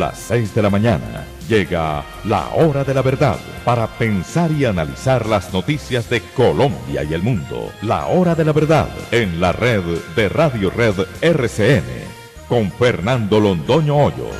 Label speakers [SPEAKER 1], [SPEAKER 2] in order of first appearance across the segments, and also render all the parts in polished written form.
[SPEAKER 1] las 6 de la mañana, llega la hora de la verdad para pensar y analizar las noticias de Colombia y el mundo. La hora de la verdad en la red de Radio Red RCN con Fernando Londoño Hoyos.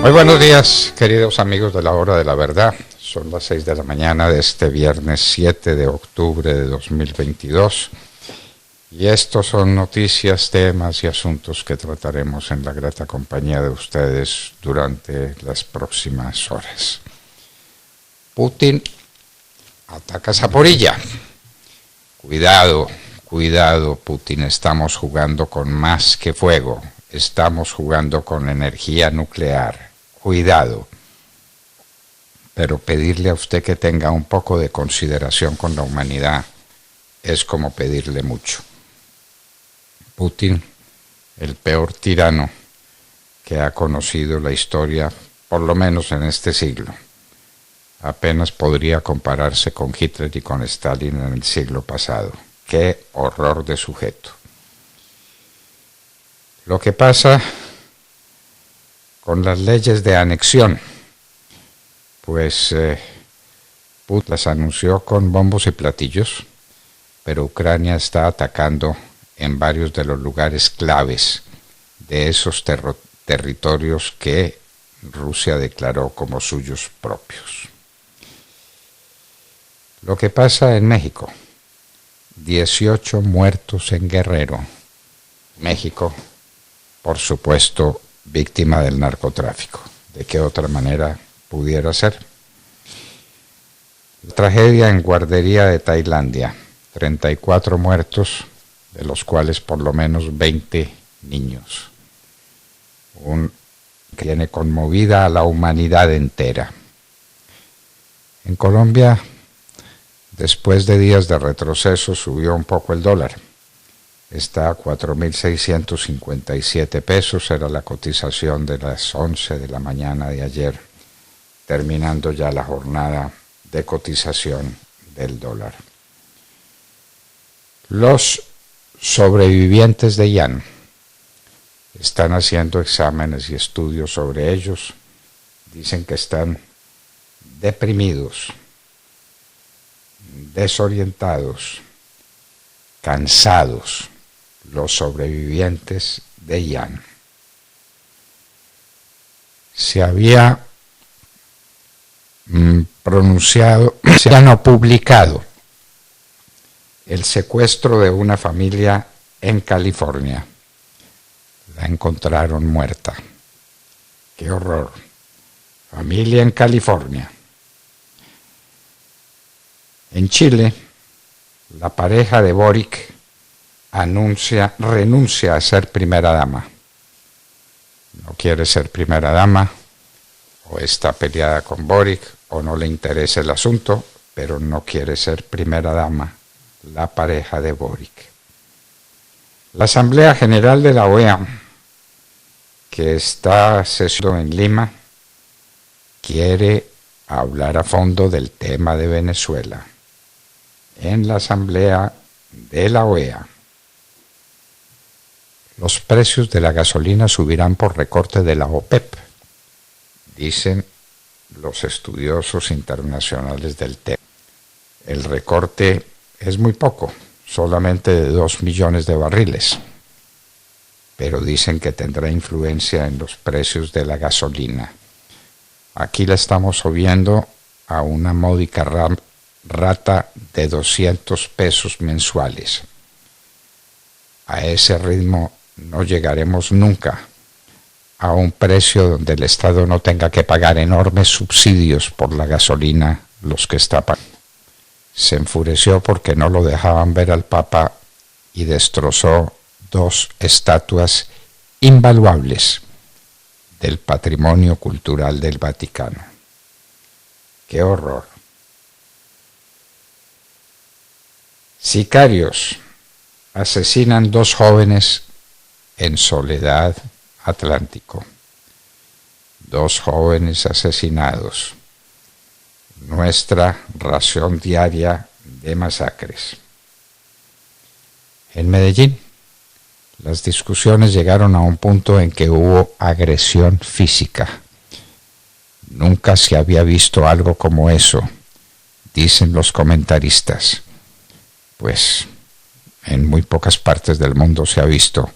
[SPEAKER 2] Muy buenos días, queridos amigos de la hora de la verdad. Son las 6 de la mañana de este viernes 7 de octubre de 2022. Y estos son noticias, temas y asuntos que trataremos en la grata compañía de ustedes durante las próximas horas. Putin ataca Zaporilla. Cuidado, Putin, estamos jugando con más que fuego. Estamos jugando con energía nuclear. Cuidado. Pero pedirle a usted que tenga un poco de consideración con la humanidad es como pedirle mucho. Putin, el peor tirano que ha conocido la historia, por lo menos en este siglo, apenas podría compararse con Hitler y con Stalin en el siglo pasado. ¡Qué horror de sujeto! Lo que pasa con las leyes de anexión, pues Putin las anunció con bombos y platillos, pero Ucrania está atacando en varios de los lugares claves de esos territorios que Rusia declaró como suyos propios. Lo que pasa en México, 18 muertos en Guerrero. México, por supuesto, víctima del narcotráfico. ¿De qué otra manera pudiera ser? La tragedia en guardería de Tailandia. 34 muertos, de los cuales por lo menos 20 niños. Que tiene conmovida a la humanidad entera. En Colombia, después de días de retroceso, subió un poco el dólar. Está a 4.657 pesos, era la cotización de las 11 de la mañana de ayer, terminando ya la jornada de cotización del dólar. Los sobrevivientes de Ian están haciendo exámenes y estudios sobre ellos. Dicen que están deprimidos, desorientados, cansados, los sobrevivientes de Ian. Se había publicado el secuestro de una familia en California. La encontraron muerta. ¡Qué horror! Familia en California. En Chile, la pareja de Boric renuncia a ser primera dama. No quiere ser primera dama, o está peleada con Boric, o no le interesa el asunto, pero no quiere ser primera dama, la pareja de Boric. La Asamblea General de la OEA, que está sesionando en Lima, quiere hablar a fondo del tema de Venezuela. En la Asamblea de la OEA, los precios de la gasolina subirán por recorte de la OPEP, dicen los estudiosos internacionales del tema. El recorte es muy poco, solamente de 2 millones de barriles, pero dicen que tendrá influencia en los precios de la gasolina. Aquí la estamos subiendo a una módica rata de 200 pesos mensuales. A ese ritmo no llegaremos nunca a un precio donde el Estado no tenga que pagar enormes subsidios por la gasolina los que está pagando. Se enfureció porque no lo dejaban ver al Papa y destrozó 2 estatuas invaluables del patrimonio cultural del Vaticano. ¡Qué horror! Sicarios asesinan 2 jóvenes en Soledad, Atlántico. 2 jóvenes asesinados nuestra ración diaria de masacres. En Medellín, las discusiones llegaron a un punto en que hubo agresión física. Nunca se había visto algo como eso, dicen los comentaristas. Pues en muy pocas partes del mundo se ha visto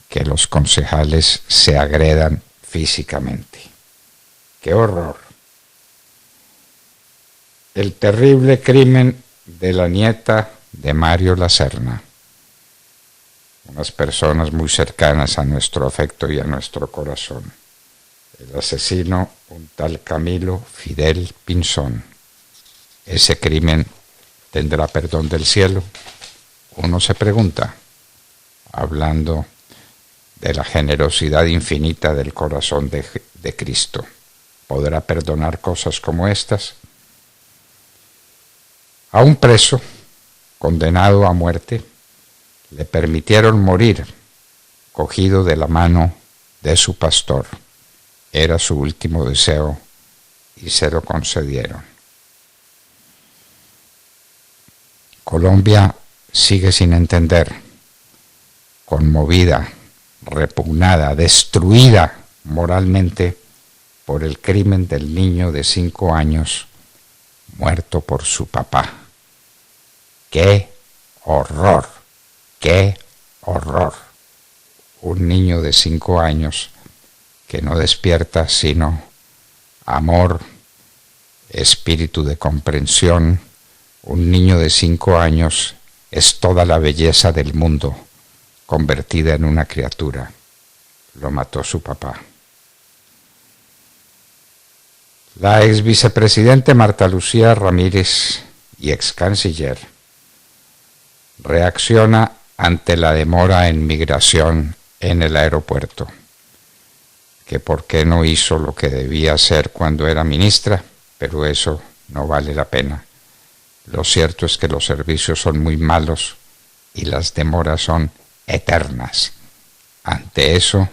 [SPEAKER 2] que los concejales se agredan físicamente. ¡Qué horror! El terrible crimen de la nieta de Mario Lacerna. Unas personas muy cercanas a nuestro afecto y a nuestro corazón. El asesino, un tal Camilo Fidel Pinzón. ¿Ese crimen tendrá perdón del cielo? Uno se pregunta, hablando de la generosidad infinita del corazón de Cristo. ¿Podrá perdonar cosas como estas? A un preso, condenado a muerte, le permitieron morir, cogido de la mano de su pastor. Era su último deseo y se lo concedieron. Colombia sigue sin entender, conmovida, repugnada, destruida moralmente por el crimen del niño de 5 años muerto por su papá. ¡Qué horror! ¡Qué horror! Un niño de 5 años que no despierta sino amor, espíritu de comprensión. Un niño de 5 años es toda la belleza del mundo, convertida en una criatura. Lo mató su papá. La ex vicepresidente Marta Lucía Ramírez y ex canciller reacciona ante la demora en migración en el aeropuerto, que por qué no hizo lo que debía hacer cuando era ministra, pero eso no vale la pena. Lo cierto es que los servicios son muy malos y las demoras son eternas. Ante eso,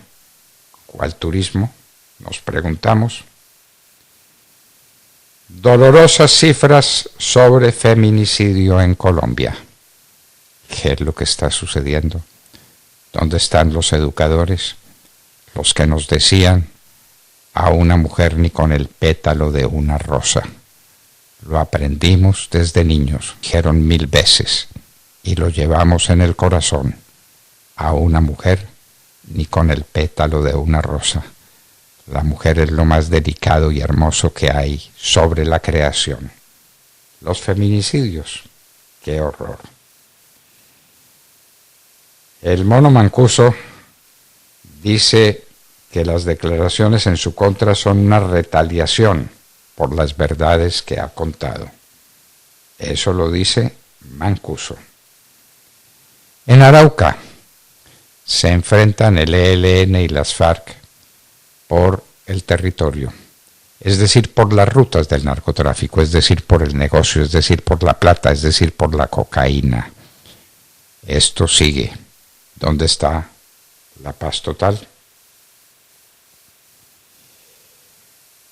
[SPEAKER 2] ¿cuál turismo? Nos preguntamos. Dolorosas cifras sobre feminicidio en Colombia. ¿Qué es lo que está sucediendo? ¿Dónde están los educadores? Los que nos decían a una mujer ni con el pétalo de una rosa. Lo aprendimos desde niños, dijeron 1000 veces, y lo llevamos en el corazón. A una mujer ni con el pétalo de una rosa. La mujer es lo más delicado y hermoso que hay sobre la creación. Los feminicidios, qué horror. El mono Mancuso dice que las declaraciones en su contra son una retaliación por las verdades que ha contado. Eso lo dice Mancuso. En Arauca se enfrentan el ELN y las FARC por el territorio, es decir, por las rutas del narcotráfico, es decir, por el negocio, es decir, por la plata, es decir, por la cocaína. Esto sigue. ¿Dónde está la paz total?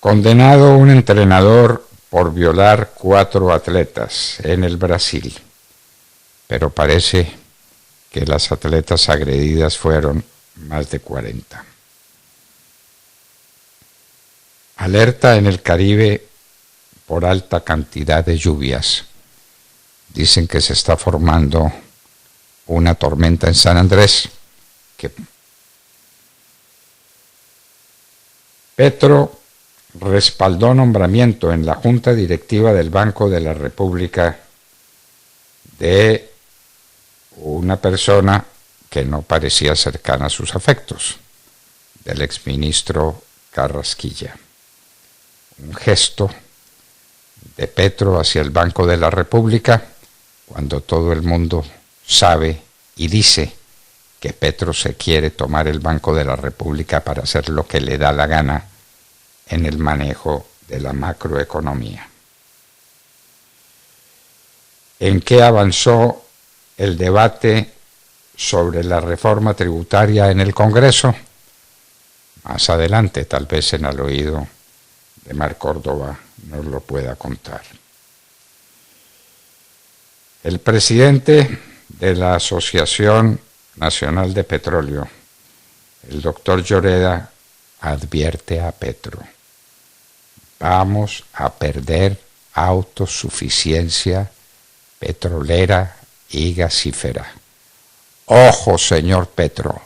[SPEAKER 2] Condenado un entrenador por violar 4 atletas en el Brasil, pero parece que las atletas agredidas fueron más de 40. Alerta en el Caribe por alta cantidad de lluvias. Dicen que se está formando una tormenta en San Andrés. Petro respaldó nombramiento en la Junta Directiva del Banco de la República de una persona que no parecía cercana a sus afectos, del exministro Carrasquilla. Un gesto de Petro hacia el Banco de la República cuando todo el mundo sabe y dice que Petro se quiere tomar el Banco de la República para hacer lo que le da la gana en el manejo de la macroeconomía. ¿En qué avanzó el debate sobre la reforma tributaria en el Congreso? Más adelante, tal vez en el oído de Mar Córdoba nos lo pueda contar. El presidente de la Asociación Nacional de Petróleo, el doctor Lloreda, advierte a Petro: vamos a perder autosuficiencia petrolera y gasífera. Ojo, señor Petro,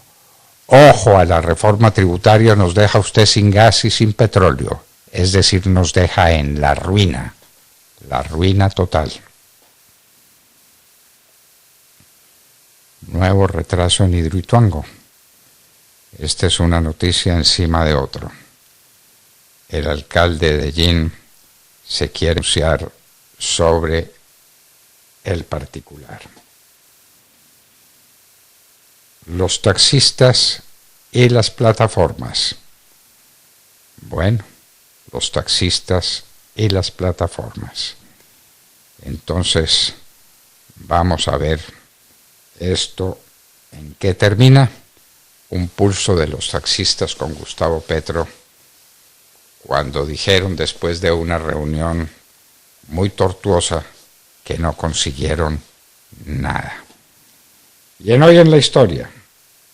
[SPEAKER 2] ojo, a la reforma tributaria nos deja usted sin gas y sin petróleo, es decir, nos deja en la ruina total. Nuevo retraso en Hidroituango. Esta es una noticia encima de otro. El alcalde de Medellín se quiere pronunciar sobre el particular. Los taxistas y las plataformas. Bueno, los taxistas y las plataformas. Entonces, vamos a ver esto en qué termina. Un pulso de los taxistas con Gustavo Petro, cuando dijeron después de una reunión muy tortuosa que no consiguieron nada. Y hoy en la historia,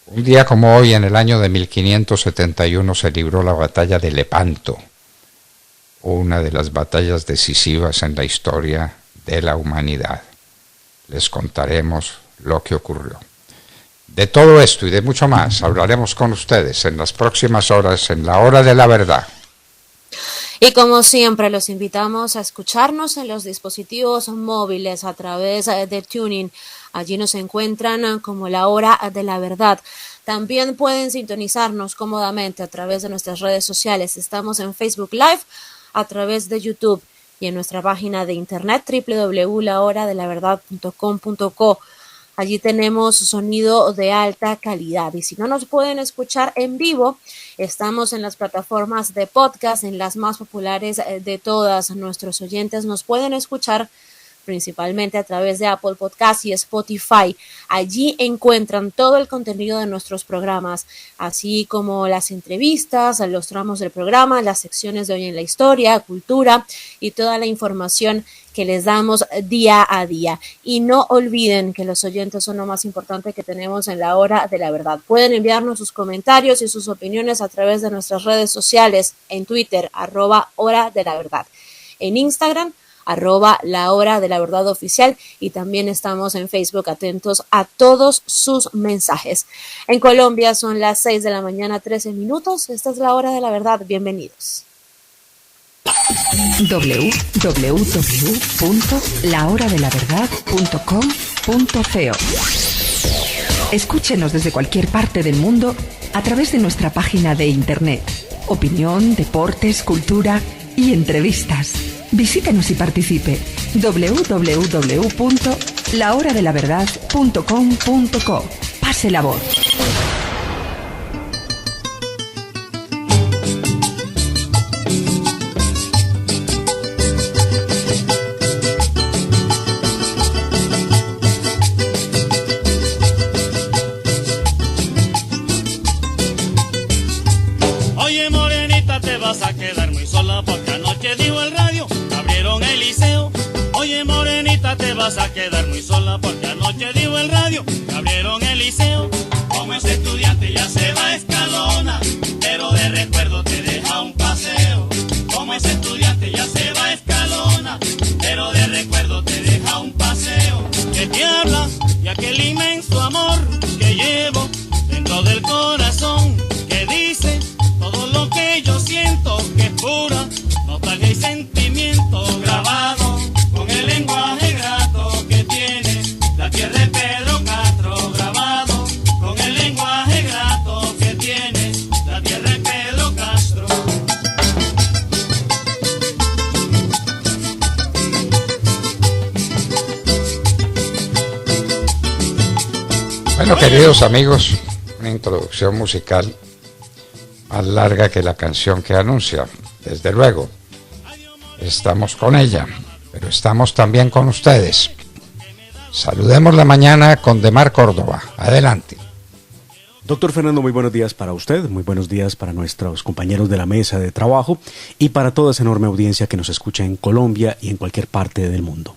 [SPEAKER 2] un día como hoy, en el año de 1571, se libró la batalla de Lepanto, una de las batallas decisivas en la historia de la humanidad. Les contaremos lo que ocurrió. De todo esto y de mucho más hablaremos con ustedes en las próximas horas, en la Hora de la Verdad.
[SPEAKER 3] Y como siempre, los invitamos a escucharnos en los dispositivos móviles a través de TuneIn. Allí nos encuentran como La Hora de la Verdad. También pueden sintonizarnos cómodamente a través de nuestras redes sociales. Estamos en Facebook Live, a través de YouTube y en nuestra página de internet www.lahoradelaverdad.com.co. Allí tenemos sonido de alta calidad. Y si no nos pueden escuchar en vivo, estamos en las plataformas de podcast, en las más populares de todas. Nuestros oyentes nos pueden escuchar principalmente a través de Apple Podcast y Spotify. Allí encuentran todo el contenido de nuestros programas, así como las entrevistas, los tramos del programa, las secciones de Hoy en la Historia, cultura y toda la información que les damos día a día. Y no olviden que los oyentes son lo más importante que tenemos en la Hora de la Verdad. Pueden enviarnos sus comentarios y sus opiniones a través de nuestras redes sociales, en Twitter, @Hora de la Verdad, en Instagram, @La Hora de la Verdad Oficial, y también estamos en Facebook atentos a todos sus mensajes. En Colombia son las 6 de la mañana, 13 minutos. Esta es La Hora de la Verdad. Bienvenidos.
[SPEAKER 4] www.lahoradelaverdad.com.co. Escúchenos desde cualquier parte del mundo a través de nuestra página de internet. Opinión, deportes, cultura y entrevistas. Visítenos y participe. www.lahoradelaverdad.com.co. Pase la voz.
[SPEAKER 5] Oye, morenita, te vas a quedar muy sola porque anoche dijo el radio, abrieron el liceo. Oye, morenita, te vas a quedar muy sola porque anoche dijo el radio, abrieron el liceo. Como ese estudiante ya se va a Escalona, pero de recuerdo te deja un paseo. Como ese estudiante ya se va a Escalona, pero de recuerdo te deja un paseo. Que te habla de aquel inmenso amor que llevo dentro del corazón, que dice todo lo que yo siento, que es pura nostalgia y sentimiento, grabado con el lenguaje grato que tiene la tierra de Pedro Castro, grabado con el lenguaje grato que tiene la tierra de Pedro Castro.
[SPEAKER 2] Bueno, queridos amigos, una introducción musical más larga que la canción que anuncia. Desde luego, estamos con ella, pero estamos también con ustedes. Saludemos la mañana con Demar Córdoba. Adelante.
[SPEAKER 6] Doctor Fernando, muy buenos días para usted, muy buenos días para nuestros compañeros de la mesa de trabajo y para toda esa enorme audiencia que nos escucha en Colombia y en cualquier parte del mundo.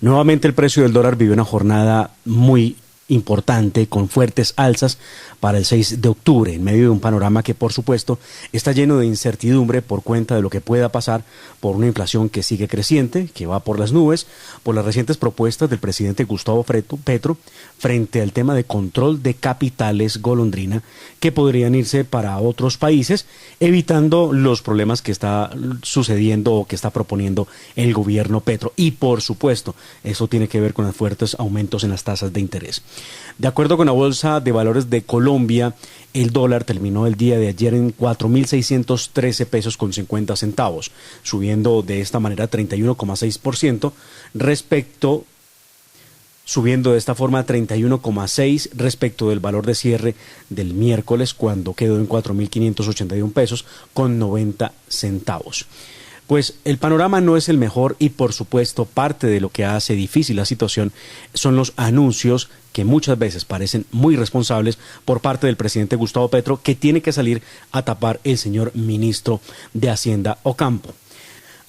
[SPEAKER 6] Nuevamente el precio del dólar vivió una jornada muy importante con fuertes alzas para el 6 de octubre, en medio de un panorama que por supuesto está lleno de incertidumbre por cuenta de lo que pueda pasar por una inflación que sigue creciente, que va por las nubes, por las recientes propuestas del presidente Gustavo Petro frente al tema de control de capitales golondrina que podrían irse para otros países, evitando los problemas que está sucediendo o que está proponiendo el gobierno Petro. Y por supuesto, eso tiene que ver con los fuertes aumentos en las tasas de interés. De acuerdo con la Bolsa de Valores de Colombia, el dólar terminó el día de ayer en 4.613 pesos con 50 centavos, subiendo de esta manera 31,6% subiendo de esta forma 31,6 respecto del valor de cierre del miércoles, cuando quedó en 4.581 pesos con 90 centavos. Pues el panorama no es el mejor y por supuesto parte de lo que hace difícil la situación son los anuncios que muchas veces parecen muy responsables por parte del presidente Gustavo Petro, que tiene que salir a tapar el señor ministro de Hacienda Ocampo.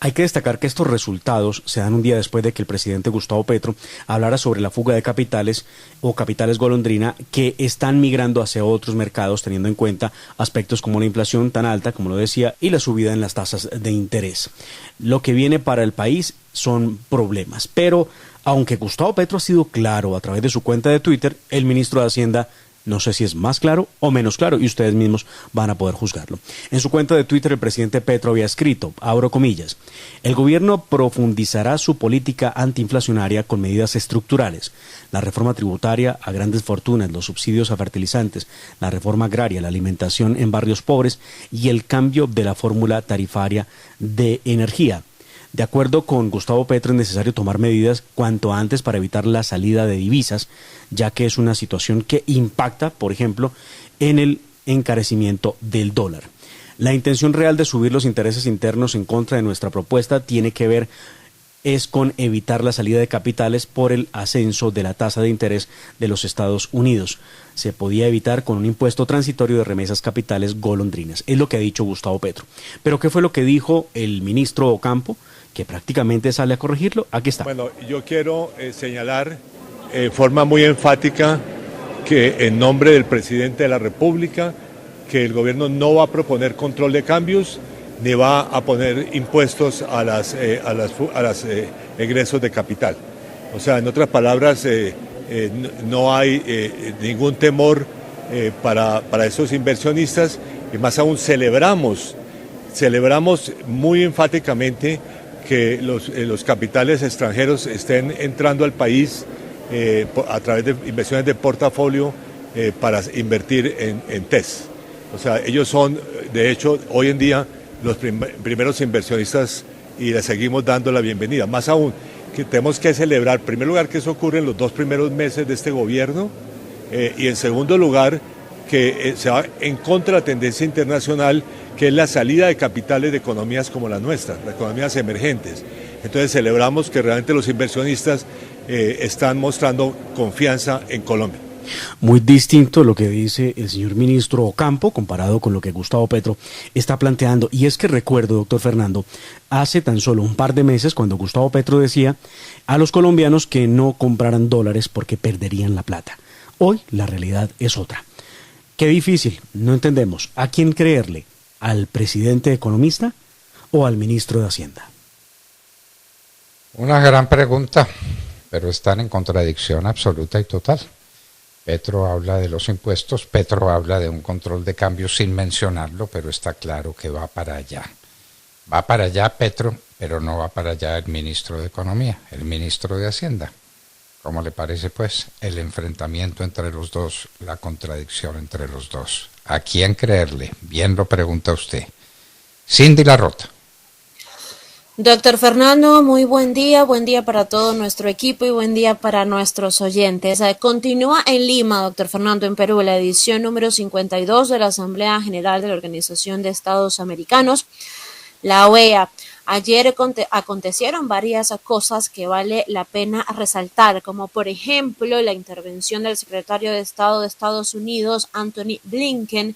[SPEAKER 6] Hay que destacar que estos resultados se dan un día después de que el presidente Gustavo Petro hablara sobre la fuga de capitales o capitales golondrina que están migrando hacia otros mercados, teniendo en cuenta aspectos como la inflación tan alta, como lo decía, y la subida en las tasas de interés. Lo que viene para el país son problemas, pero aunque Gustavo Petro ha sido claro a través de su cuenta de Twitter, el ministro de Hacienda no sé si es más claro o menos claro y ustedes mismos van a poder juzgarlo. En su cuenta de Twitter el presidente Petro había escrito, abro comillas, el gobierno profundizará su política antiinflacionaria con medidas estructurales, la reforma tributaria a grandes fortunas, los subsidios a fertilizantes, la reforma agraria, la alimentación en barrios pobres y el cambio de la fórmula tarifaria de energía. De acuerdo con Gustavo Petro, es necesario tomar medidas cuanto antes para evitar la salida de divisas, ya que es una situación que impacta, por ejemplo, en el encarecimiento del dólar. La intención real de subir los intereses internos en contra de nuestra propuesta tiene que ver con evitar la salida de capitales por el ascenso de la tasa de interés de los Estados Unidos. Se podía evitar con un impuesto transitorio de remesas capitales golondrinas. Es lo que ha dicho Gustavo Petro. Pero ¿qué fue lo que dijo el ministro Ocampo? Que prácticamente sale a corregirlo. Aquí está.
[SPEAKER 7] Bueno, yo quiero señalar de forma muy enfática que en nombre del presidente de la República, que el gobierno no va a proponer control de cambios ni va a poner impuestos a las egresos de capital. O sea, en otras palabras, no hay ningún temor para esos inversionistas y más aún celebramos muy enfáticamente que los capitales extranjeros estén entrando al país a través de inversiones de portafolio para invertir en TES. O sea, ellos son, de hecho, hoy en día los primeros inversionistas y les seguimos dando la bienvenida. Más aún, que tenemos que celebrar, en primer lugar, que eso ocurre en los 2 primeros meses de este gobierno y en segundo lugar, que se va en contra de la tendencia internacional, que es la salida de capitales de economías como la nuestra, de economías emergentes. Entonces celebramos que realmente los inversionistas están mostrando confianza en Colombia.
[SPEAKER 6] Muy distinto lo que dice el señor ministro Ocampo comparado con lo que Gustavo Petro está planteando. Y es que recuerdo, doctor Fernando, hace tan solo un par de meses cuando Gustavo Petro decía a los colombianos que no compraran dólares porque perderían la plata. Hoy la realidad es otra. Qué difícil, no entendemos. ¿A quién creerle? ¿Al presidente economista o al ministro de Hacienda?
[SPEAKER 2] Una gran pregunta, pero están en contradicción absoluta y total. Petro habla de los impuestos, Petro habla de un control de cambios sin mencionarlo, pero está claro que va para allá. Va para allá Petro, pero no va para allá el ministro de Economía, el ministro de Hacienda. ¿Cómo le parece, pues, el enfrentamiento entre los dos, la contradicción entre los dos? ¿A quién creerle? Bien lo pregunta usted. Cindy Larrota.
[SPEAKER 3] Doctor Fernando, muy buen día para todo nuestro equipo y buen día para nuestros oyentes. Continúa en Lima, doctor Fernando, en Perú, la edición número 52 de la Asamblea General de la Organización de Estados Americanos, la OEA. Ayer acontecieron varias cosas que vale la pena resaltar, como por ejemplo la intervención del secretario de Estado de Estados Unidos, Anthony Blinken,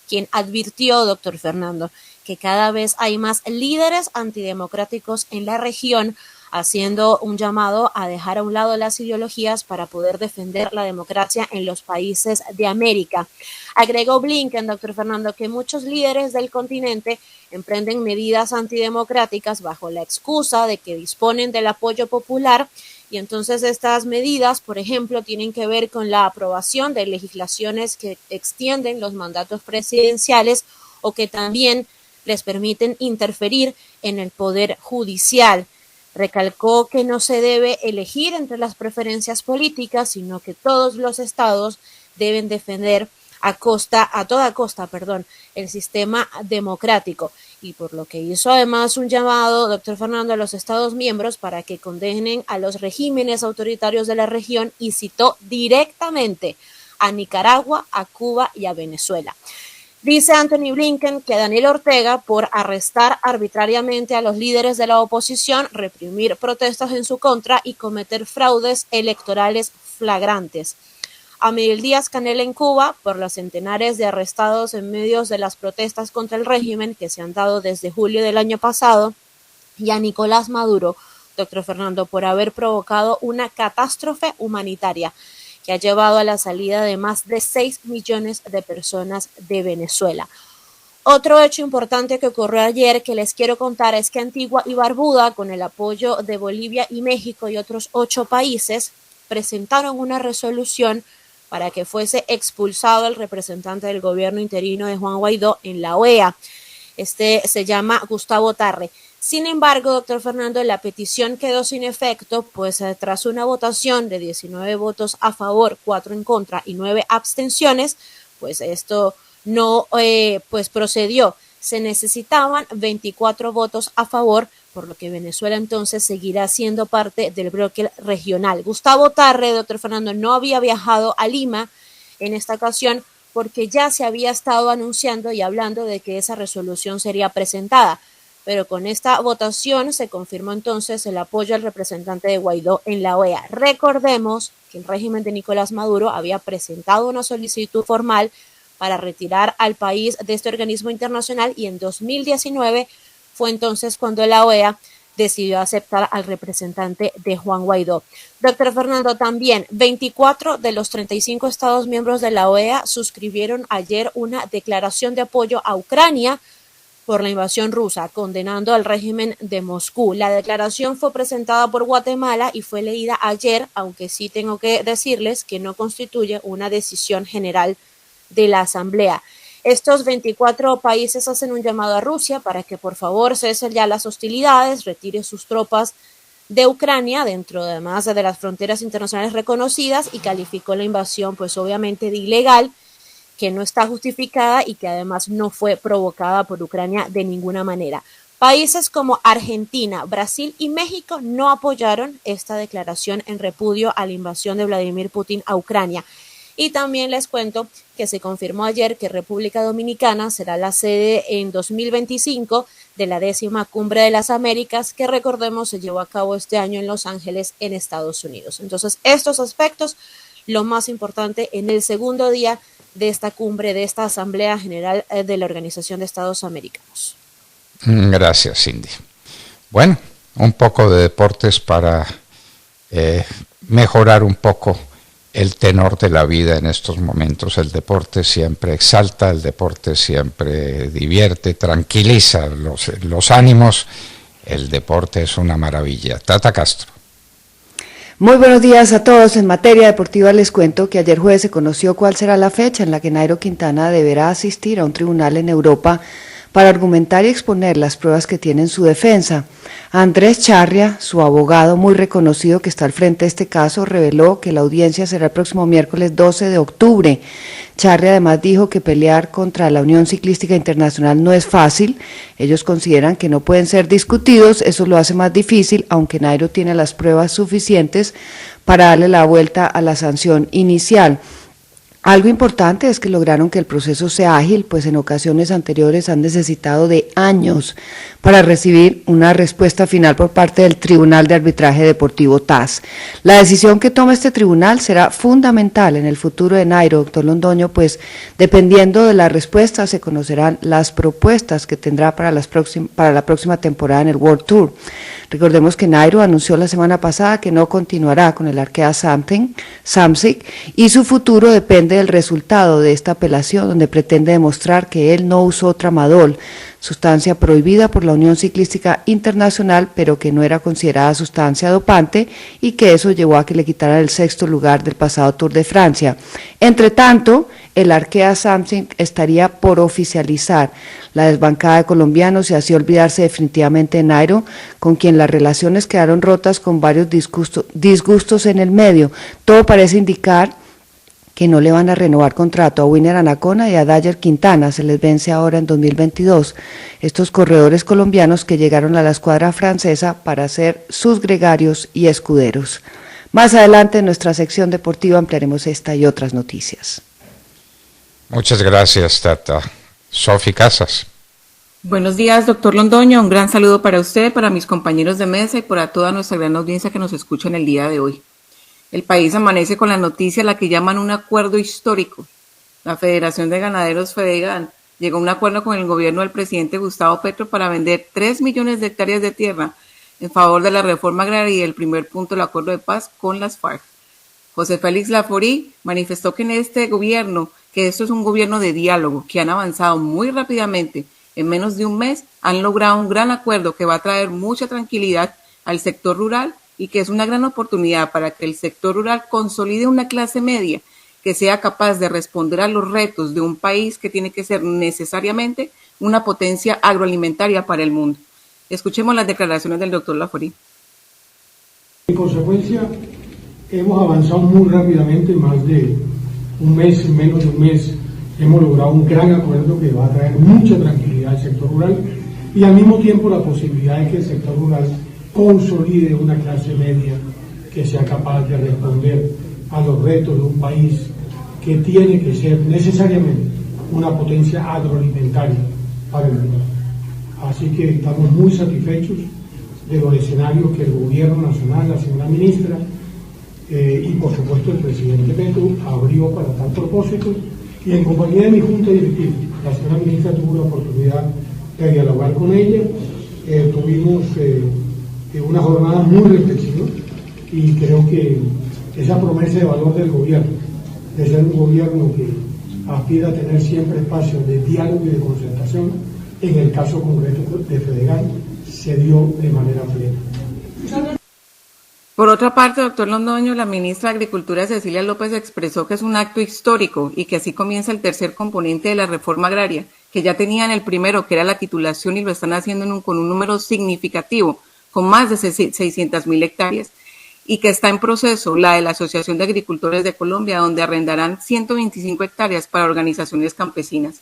[SPEAKER 3] quien advirtió, doctor Fernando, que cada vez hay más líderes antidemocráticos en la región, haciendo un llamado a dejar a un lado las ideologías para poder defender la democracia en los países de América. Agregó Blinken, doctor Fernando, que muchos líderes del continente emprenden medidas antidemocráticas bajo la excusa de que disponen del apoyo popular, y entonces estas medidas, por ejemplo, tienen que ver con la aprobación de legislaciones que extienden los mandatos presidenciales o que también les permiten interferir en el poder judicial. Recalcó que no se debe elegir entre las preferencias políticas, sino que todos los estados deben defender a toda costa, el sistema democrático. Y por lo que hizo además un llamado, doctor Fernando, a los estados miembros para que condenen a los regímenes autoritarios de la región y citó directamente a Nicaragua, a Cuba y a Venezuela. Dice Anthony Blinken que Daniel Ortega, por arrestar arbitrariamente a los líderes de la oposición, reprimir protestas en su contra y cometer fraudes electorales flagrantes. A Miguel Díaz-Canel en Cuba, por los centenares de arrestados en medio de las protestas contra el régimen que se han dado desde julio del año pasado, y a Nicolás Maduro, doctor Fernando, por haber provocado una catástrofe humanitaria que ha llevado a la salida de más de 6 millones de personas de Venezuela. Otro hecho importante que ocurrió ayer que les quiero contar es que Antigua y Barbuda, con el apoyo de Bolivia y México y otros 8 países, presentaron una resolución para que fuese expulsado el representante del gobierno interino de Juan Guaidó en la OEA. Se llama Gustavo Tarre. Sin embargo, doctor Fernando, la petición quedó sin efecto, pues tras una votación de 19 votos a favor, 4 en contra y 9 abstenciones, pues esto no procedió. Se necesitaban 24 votos a favor, por lo que Venezuela entonces seguirá siendo parte del bloque regional. Gustavo Tarre, doctor Fernando, no había viajado a Lima en esta ocasión porque ya se había estado anunciando y hablando de que esa resolución sería presentada. Pero con esta votación se confirmó entonces el apoyo al representante de Guaidó en la OEA. Recordemos que el régimen de Nicolás Maduro había presentado una solicitud formal para retirar al país de este organismo internacional y en 2019 fue entonces cuando la OEA decidió aceptar al representante de Juan Guaidó. Doctor Fernando, también 24 de los 35 estados miembros de la OEA suscribieron ayer una declaración de apoyo a Ucrania por la invasión rusa, condenando al régimen de Moscú. La declaración fue presentada por Guatemala y fue leída ayer, aunque sí tengo que decirles que no constituye una decisión general de la Asamblea. Estos 24 países hacen un llamado a Rusia para que por favor cesen ya las hostilidades, retire sus tropas de Ucrania dentro además de las fronteras internacionales reconocidas y calificó la invasión pues obviamente de ilegal, que no está justificada y que además no fue provocada por Ucrania de ninguna manera. Países como Argentina, Brasil y México no apoyaron esta declaración en repudio a la invasión de Vladimir Putin a Ucrania. Y también les cuento que se confirmó ayer que República Dominicana será la sede en 2025 de la 10ª Cumbre de las Américas, que recordemos se llevó a cabo este año en Los Ángeles, en Estados Unidos. Entonces, estos aspectos, lo más importante en el segundo día de esta cumbre, de esta Asamblea General de la Organización de Estados Americanos.
[SPEAKER 2] Gracias, Cindy. Bueno, un poco de deportes para mejorar un poco el tenor de la vida en estos momentos. El deporte siempre exalta, el deporte siempre divierte, tranquiliza los ánimos. El deporte es una maravilla. Tata Castro.
[SPEAKER 8] Muy buenos días a todos. En materia deportiva les cuento que ayer jueves se conoció cuál será la fecha en la que Nairo Quintana deberá asistir a un tribunal en Europa para argumentar y exponer las pruebas que tiene en su defensa. Andrés Charria, su abogado muy reconocido que está al frente de este caso, reveló que la audiencia será el próximo miércoles 12 de octubre. Charria además dijo que pelear contra la Unión Ciclística Internacional no es fácil. Ellos consideran que no pueden ser discutidos, eso lo hace más difícil, aunque Nairo tiene las pruebas suficientes para darle la vuelta a la sanción inicial. Algo importante es que lograron que el proceso sea ágil, pues en ocasiones anteriores han necesitado de años para recibir una respuesta final por parte del Tribunal de Arbitraje Deportivo TAS. La decisión que tome este tribunal será fundamental en el futuro de Nairo, doctor Londoño, pues dependiendo de la respuesta se conocerán las propuestas que tendrá para la próxima temporada en el World Tour. Recordemos que Nairo anunció la semana pasada que no continuará con el Arkea Samsic y su futuro depende del resultado de esta apelación, donde pretende demostrar que él no usó tramadol, sustancia prohibida por la Unión Ciclística Internacional, pero que no era considerada sustancia dopante y que eso llevó a que le quitaran el 6º lugar del pasado Tour de Francia. Entre tanto, el Arkea Samsic estaría por oficializar la desbancada de colombianos y así olvidarse definitivamente de Nairo, con quien las relaciones quedaron rotas con varios disgustos en el medio. Todo parece indicar que no le van a renovar contrato a Winner Anacona y a Dyer Quintana, se les vence ahora en 2022. Estos corredores colombianos que llegaron a la escuadra francesa para ser sus gregarios y escuderos. Más adelante en nuestra sección deportiva ampliaremos esta y otras noticias.
[SPEAKER 2] Muchas gracias, Tata. Sofi Casas.
[SPEAKER 9] Buenos días, doctor Londoño. Un gran saludo para usted, para mis compañeros de mesa y para toda nuestra gran audiencia que nos escucha en el día de hoy. El país amanece con la noticia a la que llaman un acuerdo histórico. La Federación de Ganaderos Fedegan llegó a un acuerdo con el gobierno del presidente Gustavo Petro para vender 3 millones de hectáreas de tierra en favor de la reforma agraria y el primer punto del acuerdo de paz con las FARC. José Félix Laforí manifestó que en este gobierno, que esto es un gobierno de diálogo, que han avanzado muy rápidamente. En menos de un mes han logrado un gran acuerdo que va a traer mucha tranquilidad al sector rural y que es una gran oportunidad para que el sector rural consolide una clase media que sea capaz de responder a los retos de un país que tiene que ser necesariamente una potencia agroalimentaria para el mundo. Escuchemos las declaraciones del doctor Laforí.
[SPEAKER 10] En consecuencia, hemos avanzado muy rápidamente, más de un mes, en menos de un mes, hemos logrado un gran acuerdo que va a traer mucha tranquilidad al sector rural y al mismo tiempo la posibilidad de que el sector rural consolide una clase media que sea capaz de responder a los retos de un país que tiene que ser necesariamente una potencia agroalimentaria para el mundo. Así que estamos muy satisfechos de los escenarios que el gobierno nacional, la señora ministra y por supuesto el presidente Petro abrió para tal propósito, y en compañía de mi junta directiva, la señora ministra tuvo la oportunidad de dialogar con ella, tuvimos una jornada muy reflexiva y creo que esa promesa de valor del gobierno, de ser un gobierno que aspira a tener siempre espacios de diálogo y de concertación, en el caso concreto de Fedegan, se dio de manera plena.
[SPEAKER 9] Por otra parte, doctor Londoño, la ministra de Agricultura Cecilia López expresó que es un acto histórico y que así comienza el tercer componente de la reforma agraria, que ya tenían el primero, que era la titulación, y lo están haciendo con un número significativo, con más de 600.000 hectáreas, y que está en proceso la de la Asociación de Agricultores de Colombia, donde arrendarán 125 hectáreas para organizaciones campesinas.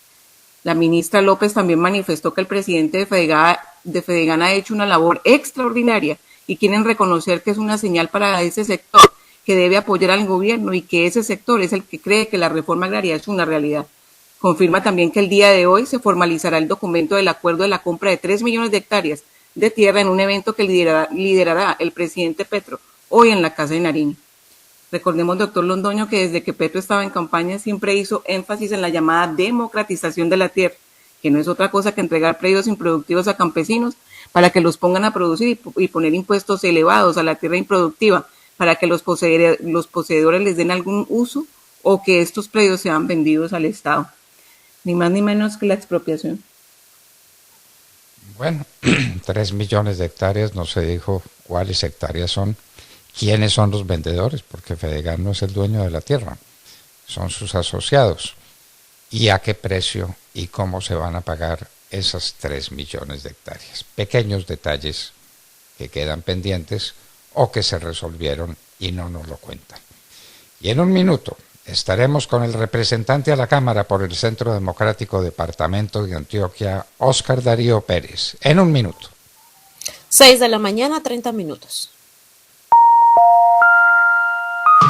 [SPEAKER 9] La ministra López también manifestó que el presidente de Fedegan ha hecho una labor extraordinaria y quieren reconocer que es una señal para ese sector que debe apoyar al gobierno y que ese sector es el que cree que la reforma agraria es una realidad. Confirma también que el día de hoy se formalizará el documento del acuerdo de la compra de 3 millones de hectáreas de tierra en un evento que liderará el presidente Petro hoy en la Casa de Nariño. Recordemos, doctor Londoño, que desde que Petro estaba en campaña siempre hizo énfasis en la llamada democratización de la tierra, que no es otra cosa que entregar predios improductivos a campesinos para que los pongan a producir y poner impuestos elevados a la tierra improductiva para que los poseedores les den algún uso o que estos predios sean vendidos al Estado. Ni más ni menos que la expropiación.
[SPEAKER 2] Bueno, 3 millones de hectáreas, no se dijo cuáles hectáreas son, quiénes son los vendedores, porque Fedegan no es el dueño de la tierra, son sus asociados, y a qué precio y cómo se van a pagar esas 3 millones de hectáreas. Pequeños detalles que quedan pendientes o que se resolvieron y no nos lo cuentan. Y en un minuto estaremos con el representante a la Cámara por el Centro Democrático Departamento de Antioquia, Óscar Darío Pérez. En un minuto.
[SPEAKER 3] 6 de la mañana, 30 minutos.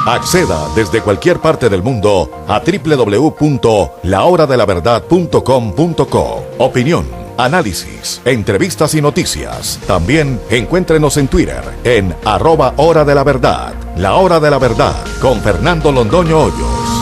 [SPEAKER 11] Acceda desde cualquier parte del mundo a www.lahoradelaverdad.com.co. Opinión, análisis, entrevistas y noticias. También encuéntrenos en Twitter en @Hora de la Verdad. La Hora de la Verdad con Fernando Londoño Hoyos.